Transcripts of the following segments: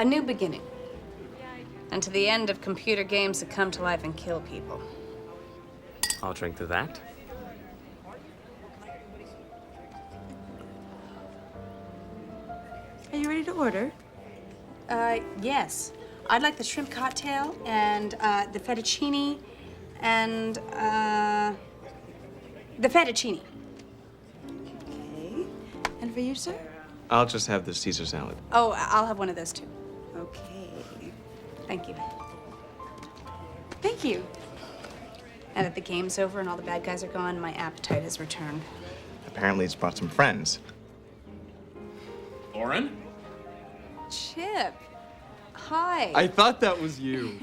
new beginning. And to the end of computer games that come to life and kill people. I'll drink to that. Are you ready to order? Yes. I'd like the shrimp cocktail and the fettuccine and the fettuccine. Okay. And for you, sir? I'll just have the Caesar salad. Oh, I'll have one of those too. Okay. Thank you. Thank you. Now that the game's over and all the bad guys are gone, my appetite has returned. Apparently it's brought some friends. Lauren? Chip. Hi. I thought that was you.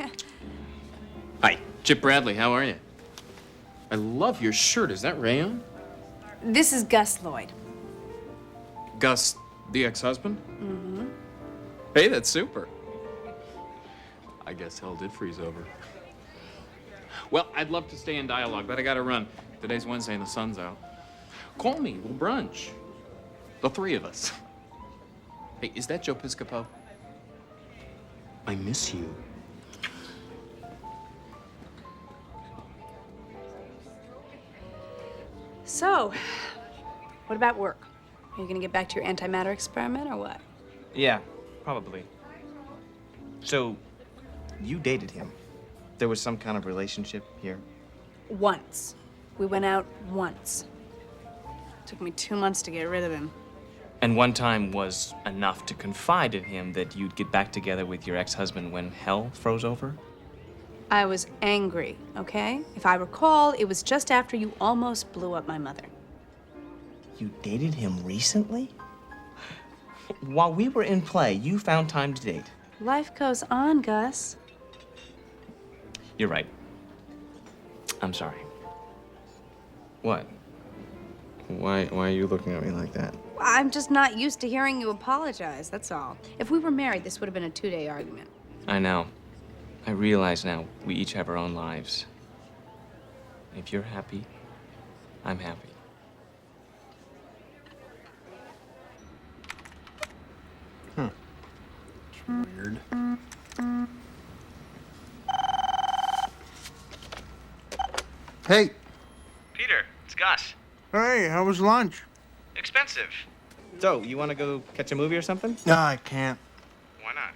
Hi. Chip Bradley, how are you? I love your shirt. Is that rayon? This is Gus Lloyd. Gus, the ex-husband? Mm-hmm. Hey, that's super. I guess hell did freeze over. Well, I'd love to stay in dialogue, but I gotta run. Today's Wednesday and the sun's out. Call me, we'll brunch. The three of us. Hey, is that Joe Piscopo? I miss you. So, what about work? Are you gonna get back to your antimatter experiment or what? Yeah, probably. So, you dated him. There was some kind of relationship here? Once. We went out once. Took me 2 months to get rid of him. And one time was enough to confide in him that you'd get back together with your ex-husband when hell froze over? I was angry, okay? If I recall, it was just after you almost blew up my mother. You dated him recently? While we were in play, you found time to date. Life goes on, Gus. You're right. I'm sorry. What? Why are you looking at me like that? I'm just not used to hearing you apologize, that's all. If we were married, this would have been a 2-day argument. I know. I realize now we each have our own lives. If you're happy, I'm happy. Weird. Hey. Peter, it's Gus. Hey, how was lunch? Expensive. So, you want to go catch a movie or something? No, I can't. Why not?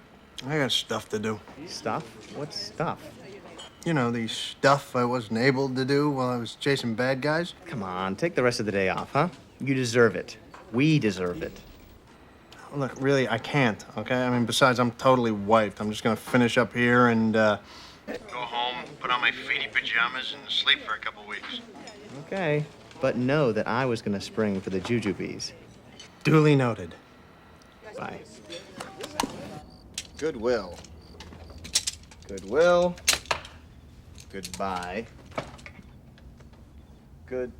I got stuff to do. Stuff? What stuff? You know, the stuff I wasn't able to do while I was chasing bad guys. Come on, take the rest of the day off, huh? You deserve it. We deserve it. Look, really, I can't, okay? I mean, besides, I'm totally wiped. I'm just gonna finish up here and, go home, put on my feety pajamas, and sleep for a couple weeks. Okay, but know that I was gonna spring for the jujubes. Duly noted. Bye. Goodwill. Goodwill. Goodbye. Good.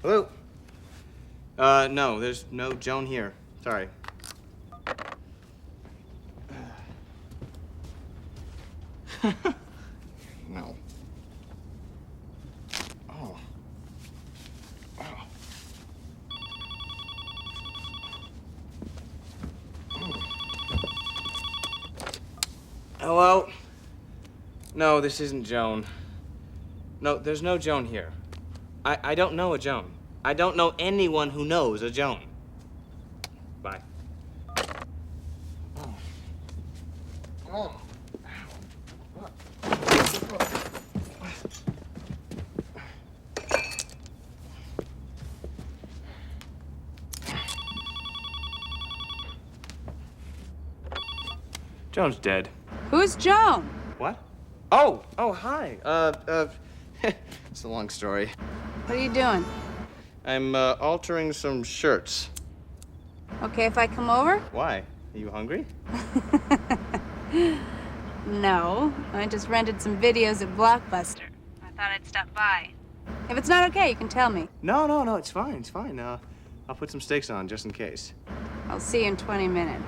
Hello? No, there's no Joan here. Sorry. No. Oh. Oh. Hello? No, this isn't Joan. No, there's no Joan here. I don't know a Joan. I don't know anyone who knows a Joan. Bye. Oh. Oh. Joan's dead. Who's Joan? What? Oh, hi. It's a long story. What are you doing? I'm altering some shirts. Okay, if I come over? Why? Are you hungry? No, I just rented some videos at Blockbuster. I thought I'd stop by. If it's not okay, you can tell me. No, it's fine, it's fine. I'll put some steaks on just in case. I'll see you in 20 minutes.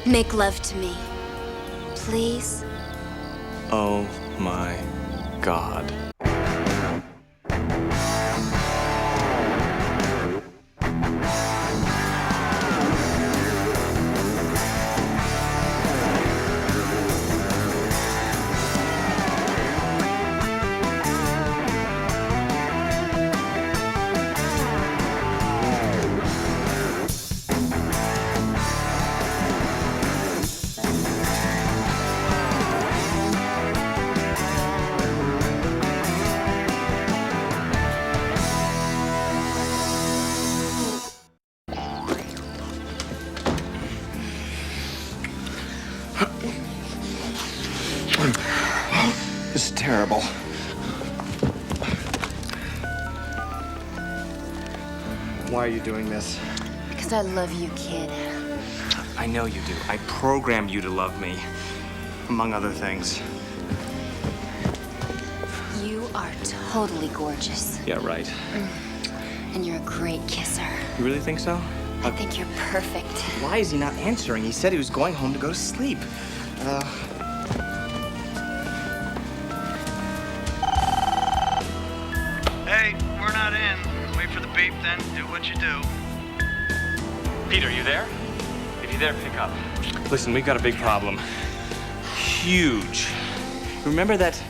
Make love to me, please. Oh my God. This is terrible. Why are you doing this? Because I love you, kid. I know you do. I programmed you to love me, among other things. You are totally gorgeous. Yeah, right. And you're a great kisser. You really think so? I think you're perfect. Why is he not answering? He said he was going home to go to sleep. Hey, we're not in. Wait for the beep, then do what you do. Pete, are you there? If you're there, pick up. Listen, we've got a big problem. Huge. Remember that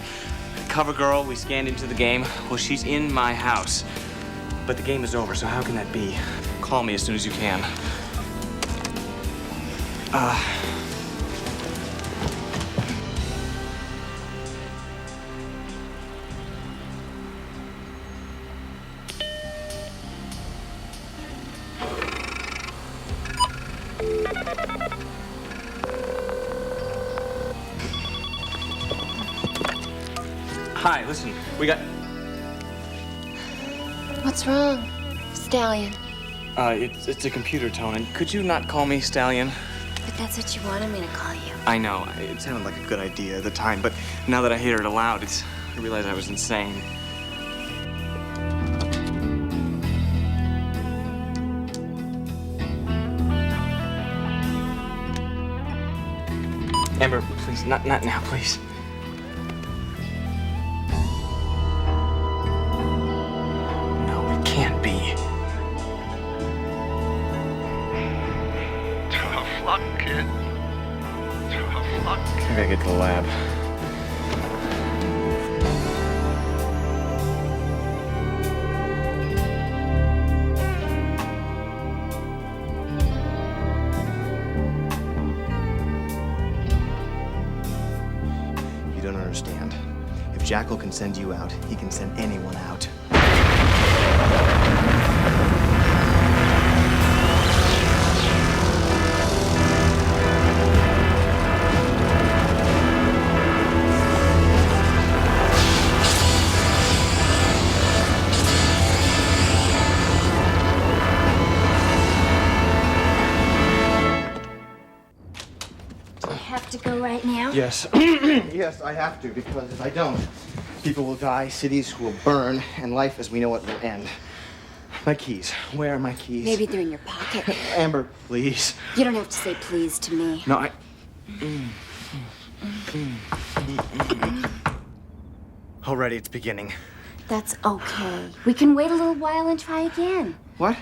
cover girl we scanned into the game? Well, she's in my house. But the game is over, so how can that be? Call me as soon as you can. Hi, listen, we got... What's wrong, Stallion? It's a computer tone, and could you not call me Stallion? But that's what you wanted me to call you. I know, it sounded like a good idea at the time, but now that I hear it aloud, I realize I was insane. Amber, please, not now, please. No, it can't be. Tough luck, kid. Tough luck. I gotta get to the lab. You don't understand. If Jackal can send you out, he can send anyone out. I have to go right now? Yes. Yes, I have to, because if I don't, people will die, cities will burn, and life as we know it will end. My keys. Where are my keys? Maybe they're in your pocket. Amber, please. You don't have to say please to me. No, I... Already, it's beginning. That's okay. We can wait a little while and try again. What?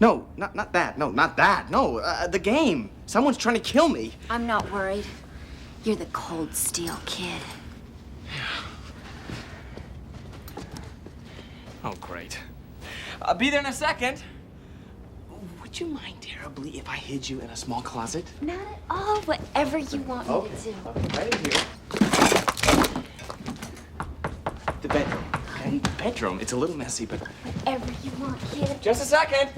No, not that. No, not that. No, the game. Someone's trying to kill me. I'm not worried. You're the cold steel kid. Oh, great. I'll be there in a second. Would you mind terribly if I hid you in a small closet? Not at all. Whatever you want me to do. Okay, right in here. The bedroom, okay? The bedroom. It's a little messy, but... Whatever you want, kid. Just a second.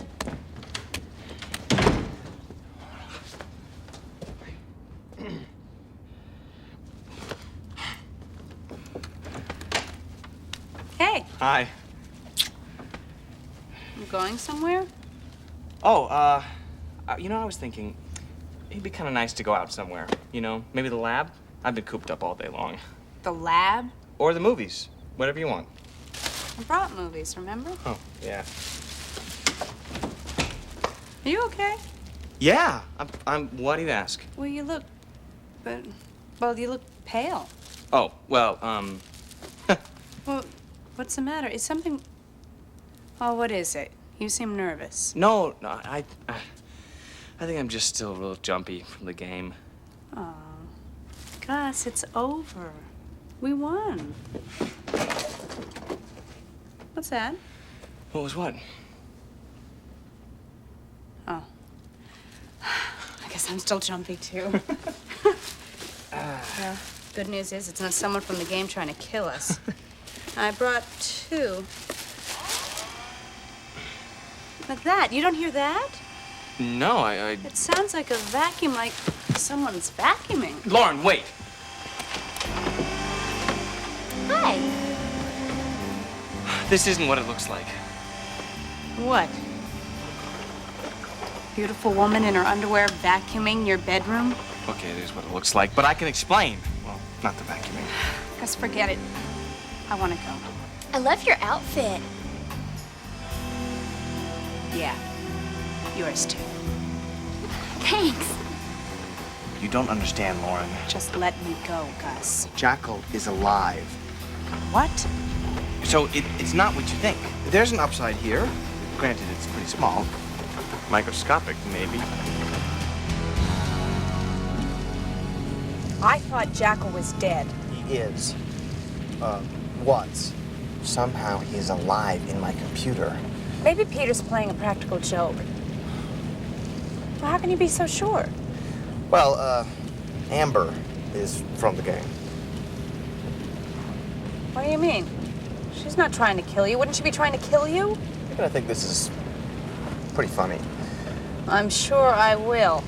Hey, Hi. you going somewhere? Oh, you know, I was thinking it'd be kind of nice to go out somewhere. You know, maybe the lab? I've been cooped up all day long. The lab? Or the movies. Whatever you want. I brought movies, remember? Oh, yeah. Are you okay? Yeah, why do you ask? Well, you look, well, you look pale. Oh, well, Well, what's the matter? Is something, oh, what is it? You seem nervous. no, I think I'm just still a little jumpy from the game. Oh, Gus, it's over. We won. What's that? What was what? Oh. I guess I'm still jumpy, too. Well, good news is it's not someone from the game trying to kill us. I brought 2. Like that. You don't hear that? No, I... It sounds like a vacuum, like someone's vacuuming. Lauren, wait! Hi. This isn't what it looks like. What? Beautiful woman in her underwear vacuuming your bedroom? Okay, it is what it looks like, but I can explain. Well, not the vacuuming. Gus, forget it. I want to go. I love your outfit. Yeah. Yours too. Thanks. You don't understand, Lauren. Just let me go, Gus. Jackal is alive. What? So it's not what you think. There's an upside here. Granted, it's pretty small. Microscopic, maybe. I thought Jackal was dead. He is. Was. Somehow he's alive in my computer. Maybe Peter's playing a practical joke. Well, how can you be so sure? Well, Amber is from the game. What do you mean? She's not trying to kill you. Wouldn't she be trying to kill you? You're gonna think this is pretty funny. I'm sure I will.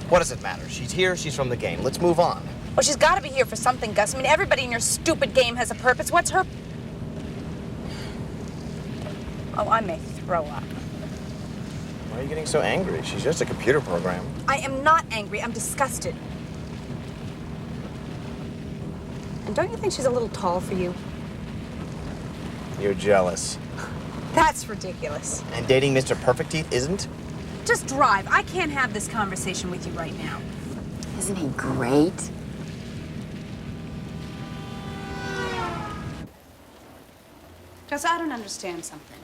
What does it matter? She's here, she's from the game. Let's move on. Well, she's got to be here for something, Gus. I mean, everybody in your stupid game has a purpose. What's her... Oh, I may throw up. Why are you getting so angry? She's just a computer program. I am not angry. I'm disgusted. And don't you think she's a little tall for you? You're jealous. That's ridiculous. And dating Mr. Perfect Teeth isn't? Just drive. I can't have this conversation with you right now. Isn't he great? Gus, I don't understand something.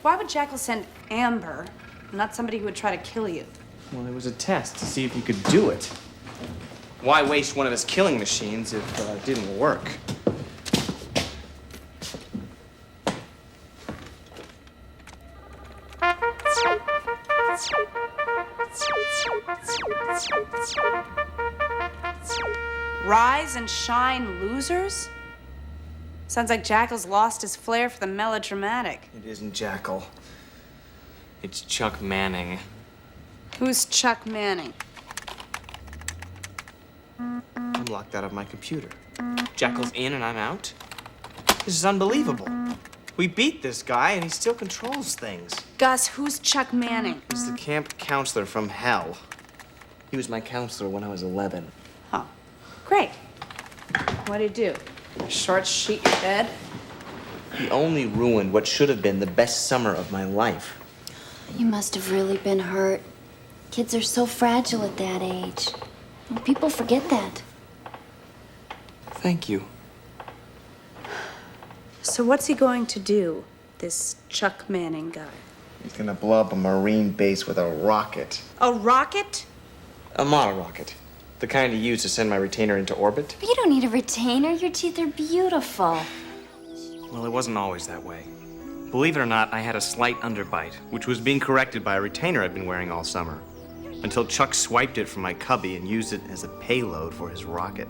Why would Jackal send Amber, not somebody who would try to kill you? Well, it was a test to see if you could do it. Why waste one of his killing machines if it didn't work? Rise and shine, losers? Sounds like Jackal's lost his flair for the melodramatic. It isn't Jackal. It's Chuck Manning. Who's Chuck Manning? I'm locked out of my computer. Jackal's in and I'm out? This is unbelievable. We beat this guy and he still controls things. Gus, who's Chuck Manning? He's the camp counselor from hell. He was my counselor when I was 11. Oh, great. What'd he do? Short sheet your bed? He only ruined what should have been the best summer of my life. You must have really been hurt. Kids are so fragile at that age. Well, people forget that. Thank you. So what's he going to do, this Chuck Manning guy? He's gonna blow up a Marine base with a rocket. A rocket? A model rocket. The kind you use to send my retainer into orbit. But you don't need a retainer. Your teeth are beautiful. Well, it wasn't always that way. Believe it or not, I had a slight underbite, which was being corrected by a retainer I'd been wearing all summer. Until Chuck swiped it from my cubby and used it as a payload for his rocket.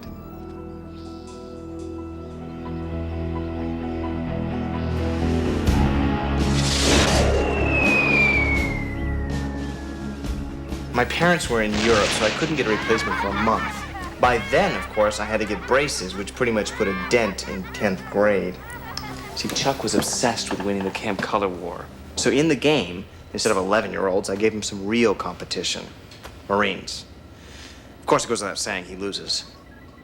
My parents were in Europe, so I couldn't get a replacement for a month. By then, of course, I had to get braces, which pretty much put a dent in 10th grade. See, Chuck was obsessed with winning the Camp Color War. So in the game, instead of 11-year-olds, I gave him some real competition. Marines. Of course, it goes without saying he loses.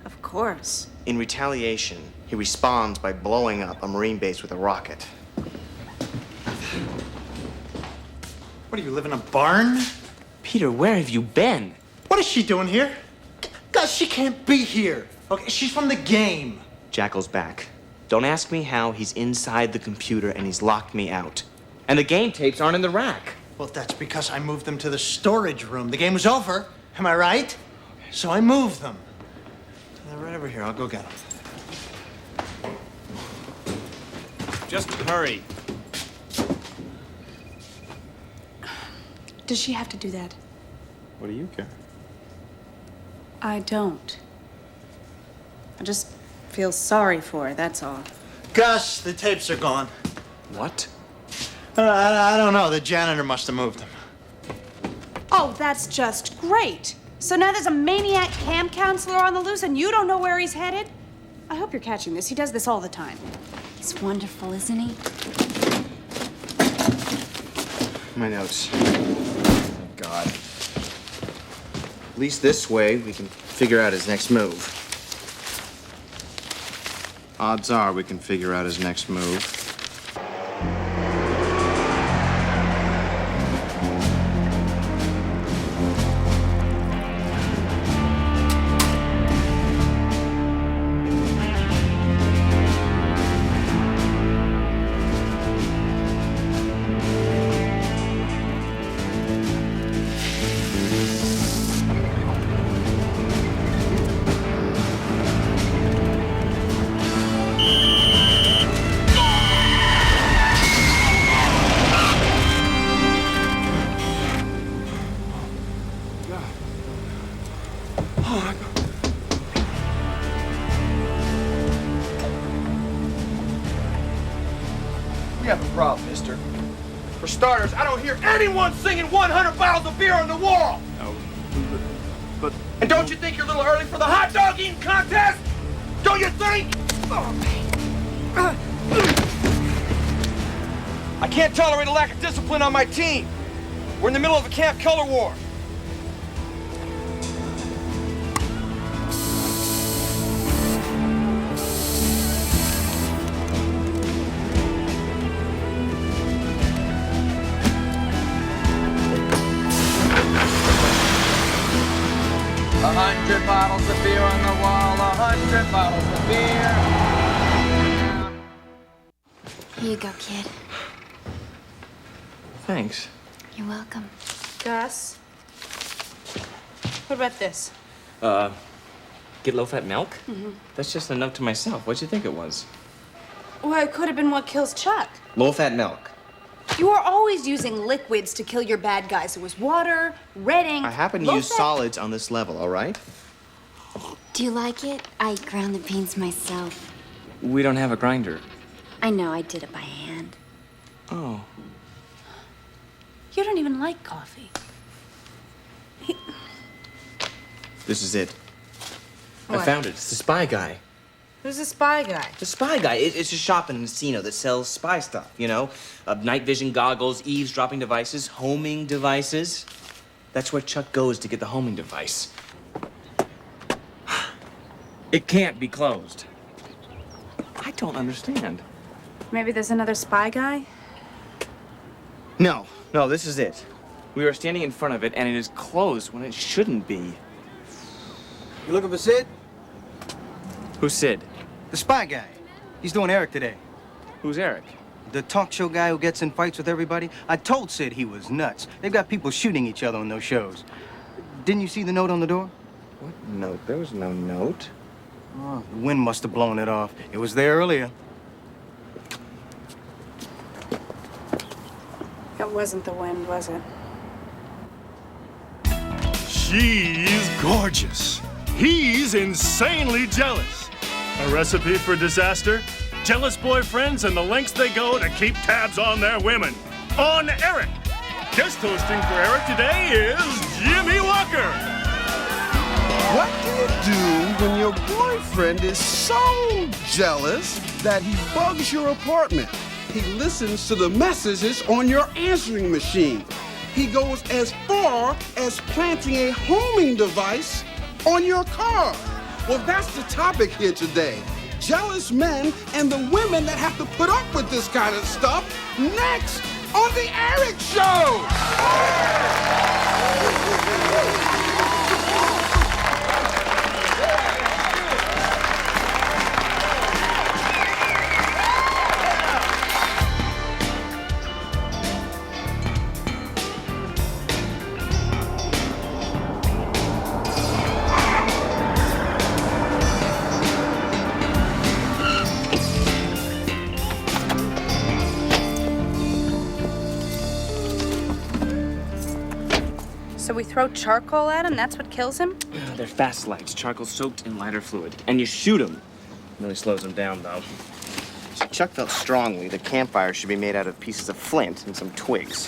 Of course. In retaliation, he responds by blowing up a Marine base with a rocket. What do you live in a barn? Peter, where have you been? What is she doing here? Gus, she can't be here. Okay, she's from the game. Jackal's back. Don't ask me how. He's inside the computer and he's locked me out. And the game tapes aren't in the rack. Well, that's because I moved them to the storage room. The game was over. Am I right? So I moved them. They're right over here. I'll go get them. Just hurry. Does she have to do that? What do you care? I don't. I just feel sorry for her, that's all. Gus, the tapes are gone. What? I don't know. The janitor must have moved them. Oh, that's just great. So now there's a maniac camp counselor on the loose and you don't know where he's headed? I hope you're catching this. He does this all the time. He's wonderful, isn't he? My notes. Thank God. At least this way, we can figure out his next move. Odds are we can figure out his next move. We have a problem, mister. For starters, I don't hear anyone singing 100 bottles of beer on the wall! No, but... And don't you think you're a little early for the hot dog eating contest? Don't you think? I can't tolerate a lack of discipline on my team. We're in the middle of a camp color war. A 100 bottles of beer on the wall, 100 bottles of beer. Here you go, kid. Thanks. You're welcome. Gus? What about this? Get low-fat milk? Mm-hmm. That's just a note to myself. What'd you think it was? Well, it could have been what kills Chuck. Low-fat milk. You are always using liquids to kill your bad guys. It was water, red ink. I happen to use solids on this level, all right? Do you like it? I ground the beans myself. We don't have a grinder. I know, I did it by hand. Oh. You don't even like coffee. This is it. I found it. It's the spy guy. Who's the spy guy? The spy guy. It's a shop in Encino that sells spy stuff, you know? Night vision goggles, eavesdropping devices, homing devices. That's where Chuck goes to get the homing device. It can't be closed. I don't understand. Maybe there's another spy guy? No, this is it. We were standing in front of it, and it is closed when it shouldn't be. You looking for Sid? Who's Sid? The spy guy. He's doing Eric today. Who's Eric? The talk show guy who gets in fights with everybody? I told Sid he was nuts. They've got people shooting each other on those shows. Didn't you see the note on the door? What note? There was no note. Oh, the wind must have blown it off. It was there earlier. It wasn't the wind, was it? She's gorgeous. He's insanely jealous. A recipe for disaster? Jealous boyfriends and the lengths they go to keep tabs on their women. On Eric. Guest hosting for Eric today is Jimmy Walker. What do you do when your boyfriend is so jealous that he bugs your apartment? He listens to the messages on your answering machine. He goes as far as planting a homing device on your car. Well, that's the topic here today. Jealous men and the women that have to put up with this kind of stuff next on The Eric Show! So we throw charcoal at him? That's what kills him? They're fast lights, charcoal soaked in lighter fluid. And you shoot them. Really slows them down, though. Chuck felt strongly the campfire should be made out of pieces of flint and some twigs.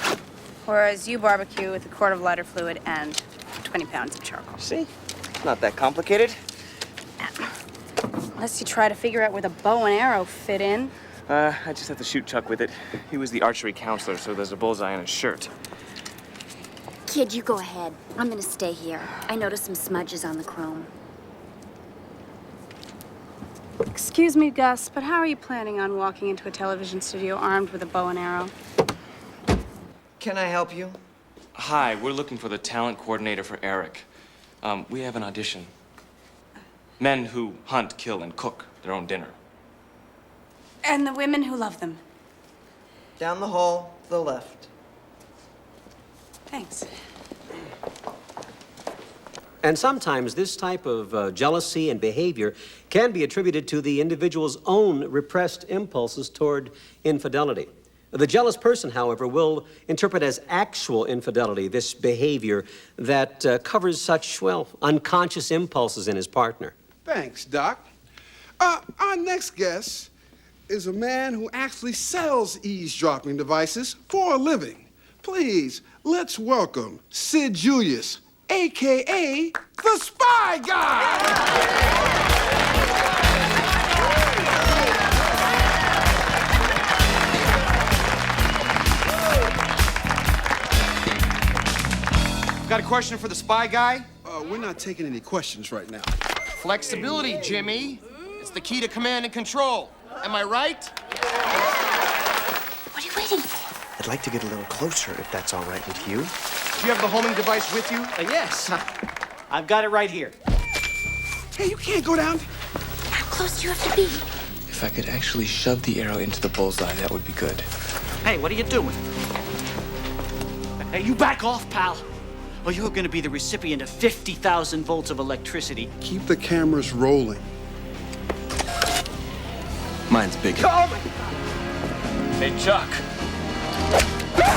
Whereas you barbecue with a quart of lighter fluid and 20 pounds of charcoal. See? It's not that complicated. Unless you try to figure out where the bow and arrow fit in. I just have to shoot Chuck with it. He was the archery counselor, so there's a bullseye on his shirt. Kid, you go ahead. I'm gonna stay here. I noticed some smudges on the chrome. Excuse me, Gus, but how are you planning on walking into a television studio armed with a bow and arrow? Can I help you? Hi, we're looking for the talent coordinator for Eric. We have an audition. Men who hunt, kill, and cook their own dinner. And the women who love them. Down the hall, to the left. Thanks. And sometimes this type of jealousy and behavior can be attributed to the individual's own repressed impulses toward infidelity. The jealous person, however, will interpret as actual infidelity this behavior that covers such, well, unconscious impulses in his partner. Thanks, Doc. Our next guest is a man who actually sells eavesdropping devices for a living. Please, let's welcome Sid Julius, a.k.a. the Spy Guy! Got a question for the Spy Guy? We're not taking any questions right now. Flexibility, Jimmy. It's the key to command and control. Am I right? What are you waiting for? I'd like to get a little closer, if that's all right with you. Do you have the homing device with you? Yes. I've got it right here. Hey, you can't go down. How close do you have to be? If I could actually shove the arrow into the bullseye, that would be good. Hey, what are you doing? Hey, you back off, pal. Or you're gonna be the recipient of 50,000 volts of electricity. Keep the cameras rolling. Mine's bigger. Come! Hey, Chuck. Look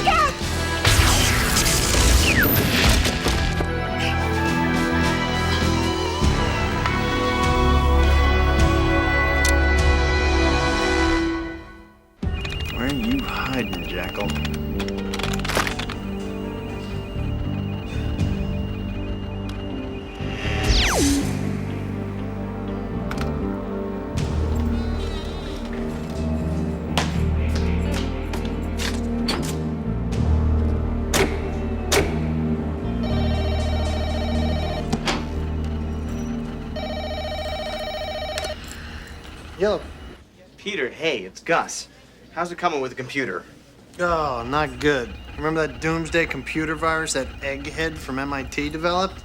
out! Where are you hiding, Jackal? Yo, Peter, hey, it's Gus. How's it coming with the computer? Oh, not good. Remember that doomsday computer virus that Egghead from MIT developed?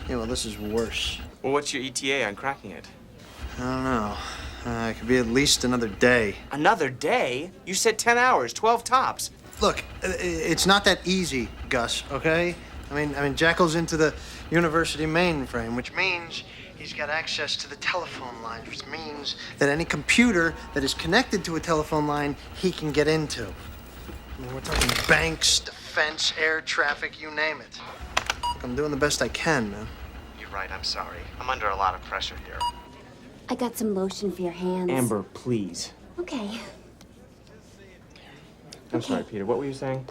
Yeah, well, this is worse. Well, what's your ETA on cracking it? I don't know. It could be at least another day. Another day? You said 10 hours, 12 tops. Look, it's not that easy, Gus, okay? I mean, Jackal's into the university mainframe, which means he's got access to the telephone lines, which means that any computer that is connected to a telephone line, he can get into. I mean, we're talking banks, defense, air traffic, you name it. Look, I'm doing the best I can, man. You're right, I'm sorry. I'm under a lot of pressure here. I got some lotion for your hands. Amber, please. Okay. I'm sorry, Peter. What were you saying?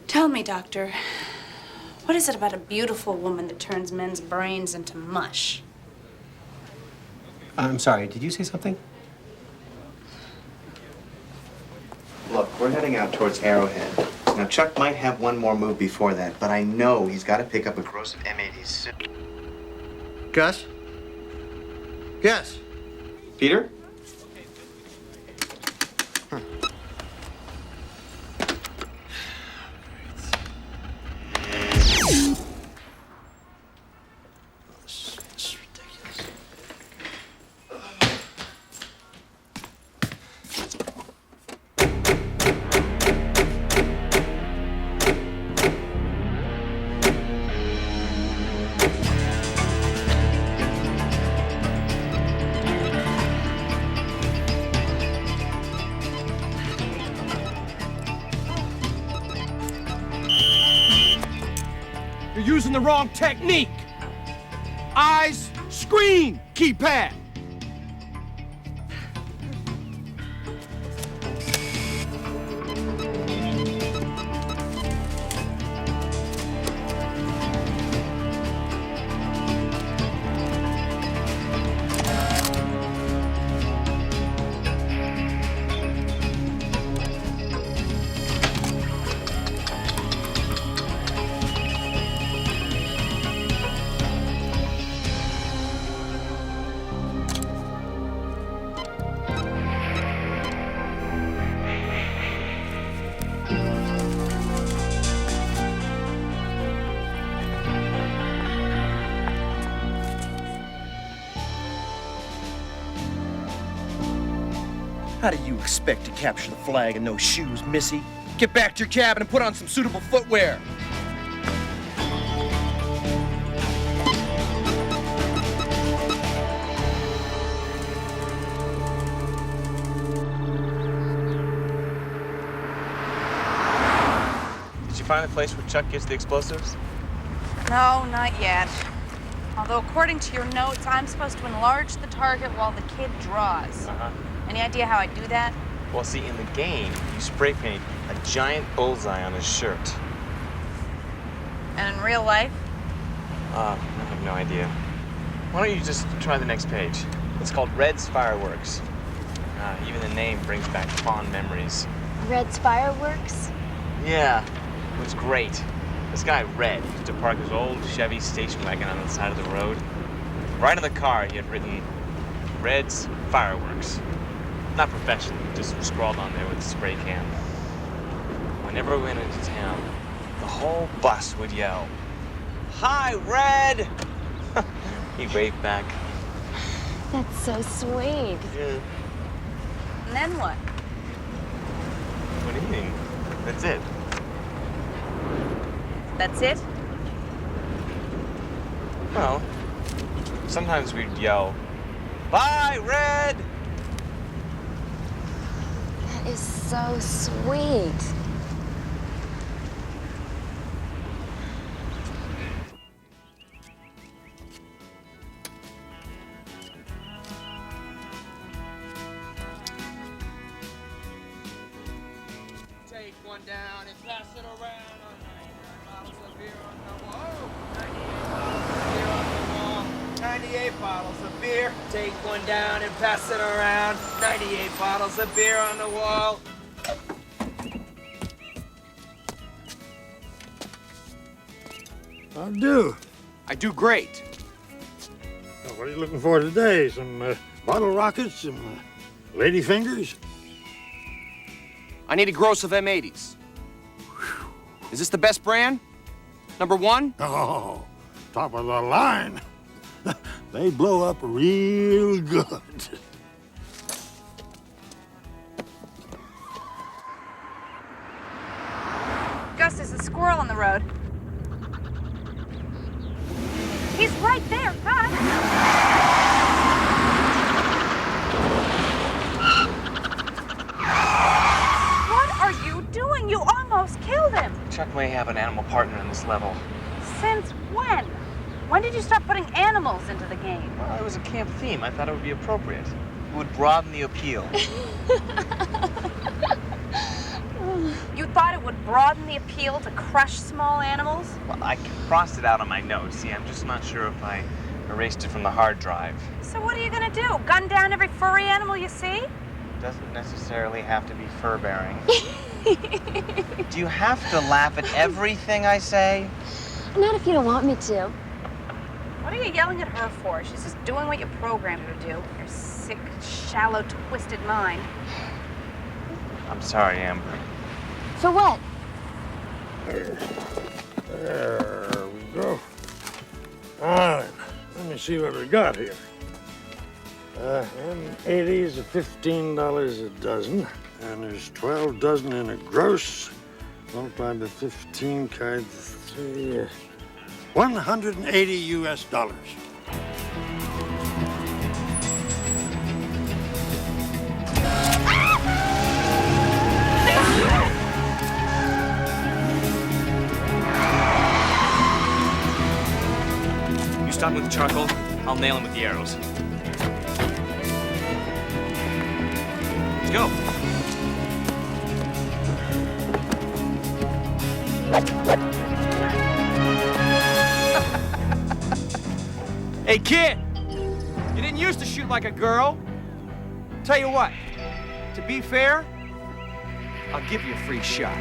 Tell me, Doctor, what is it about a beautiful woman that turns men's brains into mush? I'm sorry, did you say something? Look, we're heading out towards Arrowhead. Now, Chuck might have one more move before that, but I know he's got to pick up a gross of M80s soon. Gus? Gus? Peter? You're using the wrong technique. Eyes, screen, keypad. How do you expect to capture the flag in those shoes, Missy? Get back to your cabin and put on some suitable footwear. Did you find the place where Chuck gets the explosives? No, not yet. Although, according to your notes, I'm supposed to enlarge the target while the kid draws. Uh-huh. Any idea how I do that? Well, see, in the game, you spray paint a giant bullseye on his shirt. And in real life? I have no idea. Why don't you just try the next page? It's called Red's Fireworks. Even the name brings back fond memories. Red's Fireworks? Yeah, it was great. This guy, Red, used to park his old Chevy station wagon on the side of the road. Right on the car, he had written, Red's Fireworks. Not professionally, just scrawled on there with a spray can. Whenever we went into town, the whole bus would yell, "Hi, Red!" He waved back. That's so sweet. Yeah. And then what? What do you mean? That's it. That's it? Well, sometimes we'd yell, "Bye, Red!" That is so sweet. Take one down and pass it around on 99 bottles of beer on the wall. 98 bottles of beer. Take one down and pass it around. 98 bottles of beer on the wall. I do. I do great. Well, what are you looking for today? Some bottle rockets? Some lady fingers? I need a gross of M80s. Is this the best brand? Number one? Oh, top of the line. they blow up real good. Gus, there's a squirrel on the road. He's right there, Gus. What are you doing? You almost killed him. Chuck may have an animal partner in this level. Since when? When did you start putting animals into the game? Well, it was a camp theme. I thought it would be appropriate. It would broaden the appeal. You thought it would broaden the appeal to crush small animals? Well, I crossed it out on my notes. See, I'm just not sure if I erased it from the hard drive. So what are you gonna do? Gun down every furry animal you see? Doesn't necessarily have to be fur-bearing. Do you have to laugh at everything I say? Not if you don't want me to. What are you yelling at her for? She's just doing what you programmed her to do. Your sick, shallow, twisted mind. I'm sorry, Amber. For what? There we go. All right, let me see what we got here. M80s are $15 a dozen, and there's 12 dozen in a gross. Multiplied by 15, carried the 3, 180 US dollars. You stop with the charcoal, I'll nail him with the arrows. Let's go. Hey, kid! You didn't used to shoot like a girl. Tell you what, to be fair, I'll give you a free shot.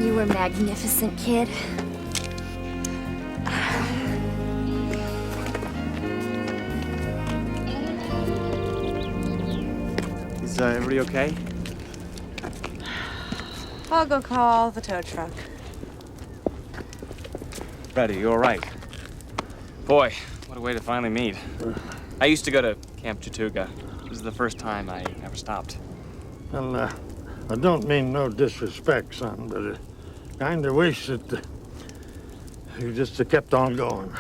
You were magnificent, kid. Is everybody okay? I'll go call the tow truck. Freddie, you all right? Boy, what a way to finally meet. I used to go to Camp Chattooga. This is the first time I ever stopped. Well, I don't mean no disrespect, son, but I kind of wish that you just kept on going.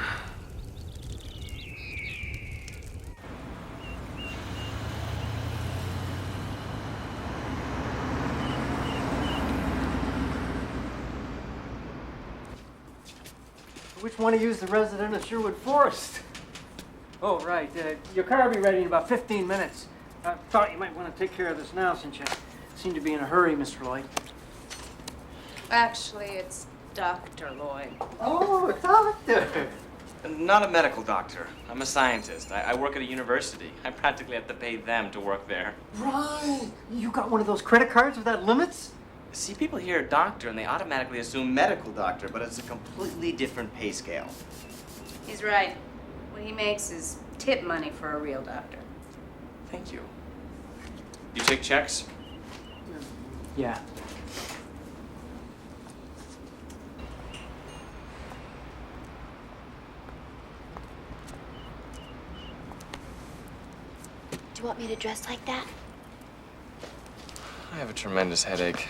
Which one of you is the resident of Sherwood Forest? Oh, right. Your car will be ready in about 15 minutes. I thought you might want to take care of this now since you seem to be in a hurry, Mr. Lloyd. Actually, it's Dr. Lloyd. Oh, doctor. Not a medical doctor. I'm a scientist. I work at a university. I practically have to pay them to work there. Right. You got one of those credit cards without limits? See, people hear doctor and they automatically assume medical doctor, but it's a completely different pay scale. He's right. What he makes is tip money for a real doctor. Thank you. You take checks? Yeah. Do you want me to dress like that? I have a tremendous headache.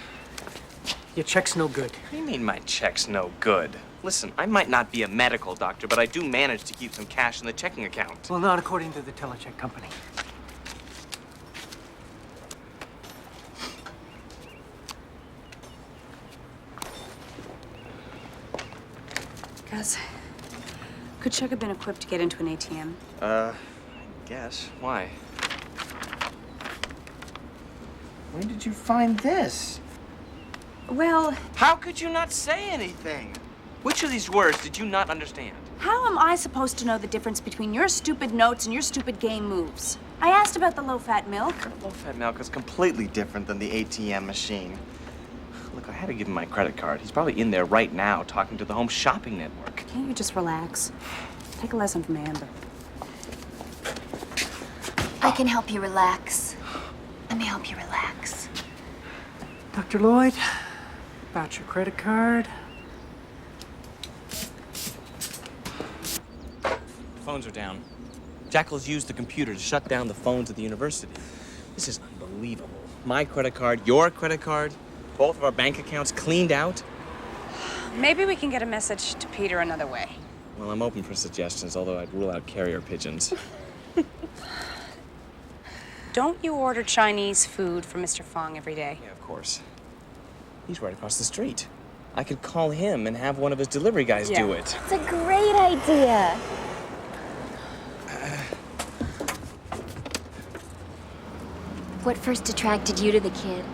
Your check's no good. What do you mean my check's no good? Listen, I might not be a medical doctor, but I do manage to keep some cash in the checking account. Well, not according to the telecheck company. Gus, could Chuck have been equipped to get into an ATM? I guess. Why? When did you find this? Well, How could you not say anything? Which of these words did you not understand? how am I supposed to know the difference between your stupid notes and your stupid game moves? I asked about the low-fat milk. Low-fat milk is completely different than the ATM machine. Look, I had to give him my credit card. He's probably in there right now talking to the Home Shopping Network. Can't you just relax? Take a lesson from Amber. I can help you relax. Let me help you relax. Dr. Lloyd, about your credit card. The phones are down. Jackal's used the computer to shut down the phones at the university. This is unbelievable. My credit card, your credit card, both of our bank accounts cleaned out. Maybe we can get a message to Peter another way. Well, I'm open for suggestions, although I'd rule out carrier pigeons. Don't you order Chinese food from Mr. Fong every day? Yeah, of course. He's right across the street. I could call him and have one of his delivery guys do it. It's a great idea. What first attracted you to the kid?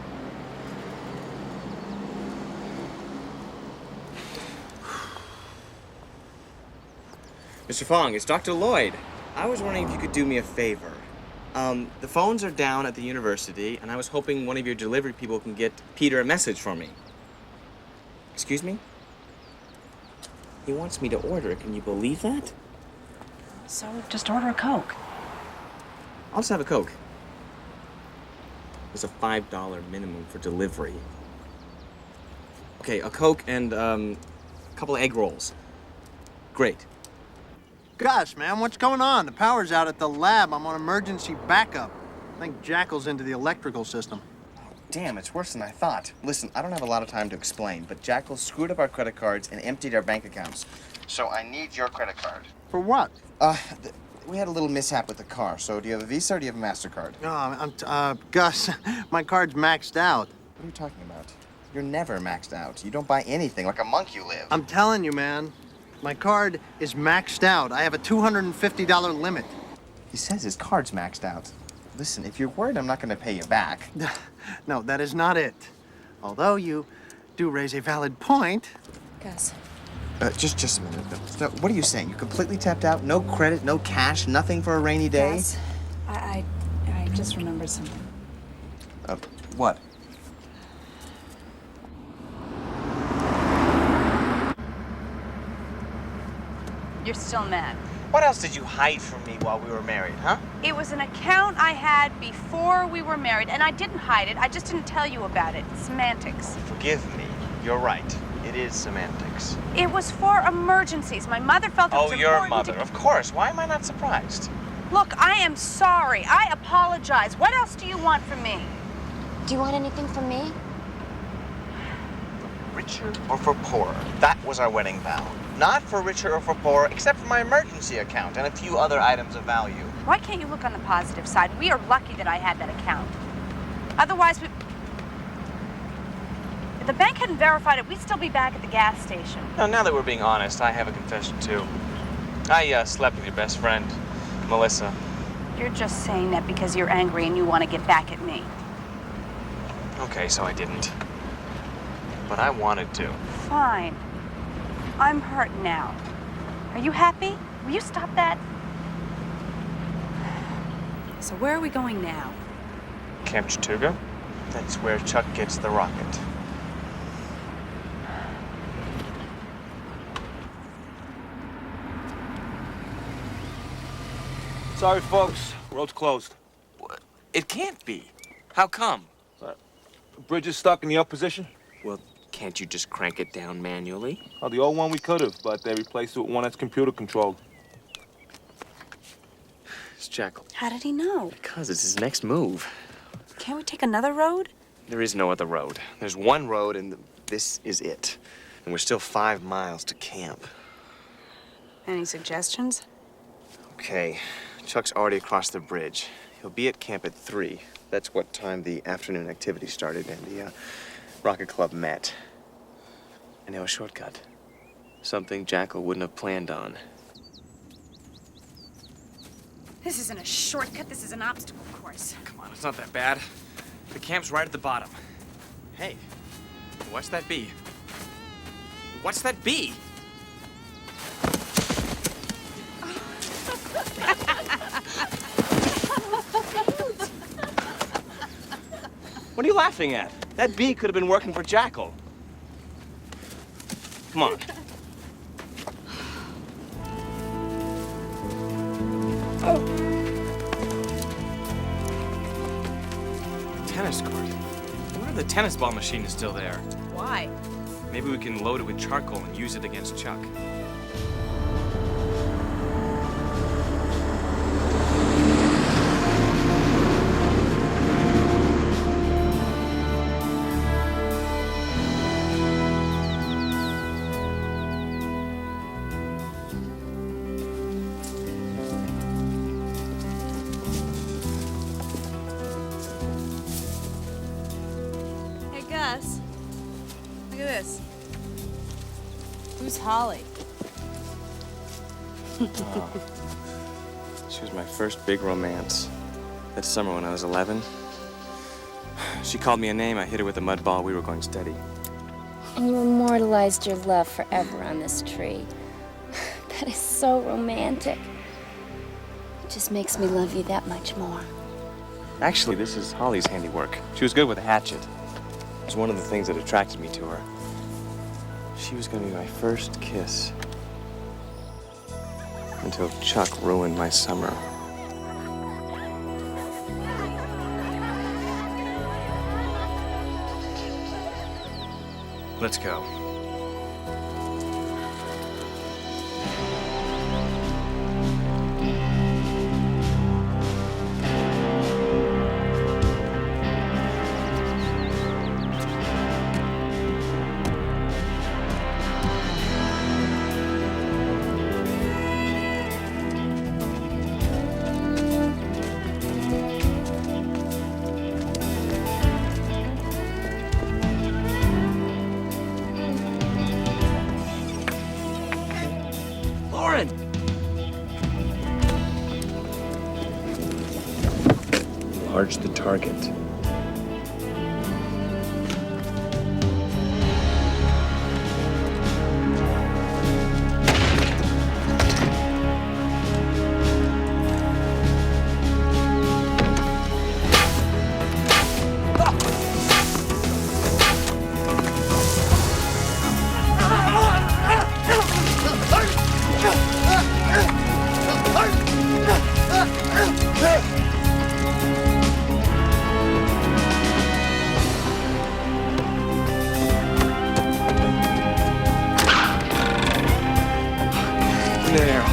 Mr. Fong, it's Dr. Lloyd. I was wondering if you could do me a favor. The phones are down at the university, and I was hoping one of your delivery people can get Peter a message for me. Excuse me? He wants me to order. Can you believe that? So just order a Coke. I'll just have a Coke. There's a $5 minimum for delivery. Okay, a Coke and a couple of egg rolls. Great. Gus, man, what's going on? The power's out at the lab. I'm on emergency backup. I think Jackal's into the electrical system. Damn, it's worse than I thought. Listen, I don't have a lot of time to explain, but Jackal screwed up our credit cards and emptied our bank accounts. So I need your credit card. For what? We had a little mishap with the car, so do you have a Visa or do you have a MasterCard? No, Gus, my card's maxed out. What are you talking about? You're never maxed out. You don't buy anything. Like a monk you live. I'm telling you, man. My card is maxed out. I have a $250 limit. He says his card's maxed out. Listen, if you're worried I'm not going to pay you back. No, that is not it. Although you do raise a valid point. Gus. Just a minute. So, what are you saying? You completely tapped out? No credit, no cash, nothing for a rainy day? Gus, I just remembered something. What? You're still mad. What else did you hide from me while we were married, huh? It was an account I had before we were married, and I didn't hide it. I just didn't tell you about it. Semantics. Forgive me. You're right. It is semantics. It was for emergencies. My mother felt it was Oh, your important mother. Of course. Why am I not surprised? Look, I am sorry. I apologize. What else do you want from me? Do you want anything from me? Richer or for poorer? That was our wedding vow. Not for richer or for poorer, except for my emergency account and a few other items of value. Why can't you look on the positive side? We are lucky that I had that account. Otherwise, if the bank hadn't verified it, we'd still be back at the gas station. Now that we're being honest, I have a confession too. I slept with your best friend, Melissa. You're just saying that because you're angry and you want to get back at me. Okay, so I didn't. But I wanted to. Fine. I'm hurt now. Are you happy? Will you stop that? So where are we going now? Camp Chattooga? That's where Chuck gets the rocket. Sorry, folks. Road's closed. It can't be. How come? Bridge is stuck in the up position. Well, can't you just crank it down manually? Oh, the old one we could have, but they replaced it with one that's computer controlled. It's Jackal. How did he know? Because it's his next move. Can't we take another road? There is no other road. There's one road, and This is it. And we're still 5 miles to camp. Any suggestions? Okay, Chuck's already across the bridge. He'll be at camp at 3. That's what time the afternoon activity started and the Rocket Club met. I know a shortcut. Something Jackal wouldn't have planned on. This isn't a shortcut, this is an obstacle course. Come on, it's not that bad. The camp's right at the bottom. Hey, what's that bee? What's that bee? What are you laughing at? That bee could have been working for Jackal. Come on. Tennis court. I wonder if the tennis ball machine is still there. Why? Maybe we can load it with charcoal and use it against Chuck. Hey, Gus. Look at this. Who's Holly? She was my first big romance. That summer when I was 11. She called me a name, I hit her with a mud ball, we were going steady. And you immortalized your love forever on this tree. That is so romantic. It just makes me love you that much more. Actually, this is Holly's handiwork. She was good with a hatchet. It was one of the things that attracted me to her. She was gonna be my first kiss. Until Chuck ruined my summer. Let's go. Lauren! Enlarge the target. There.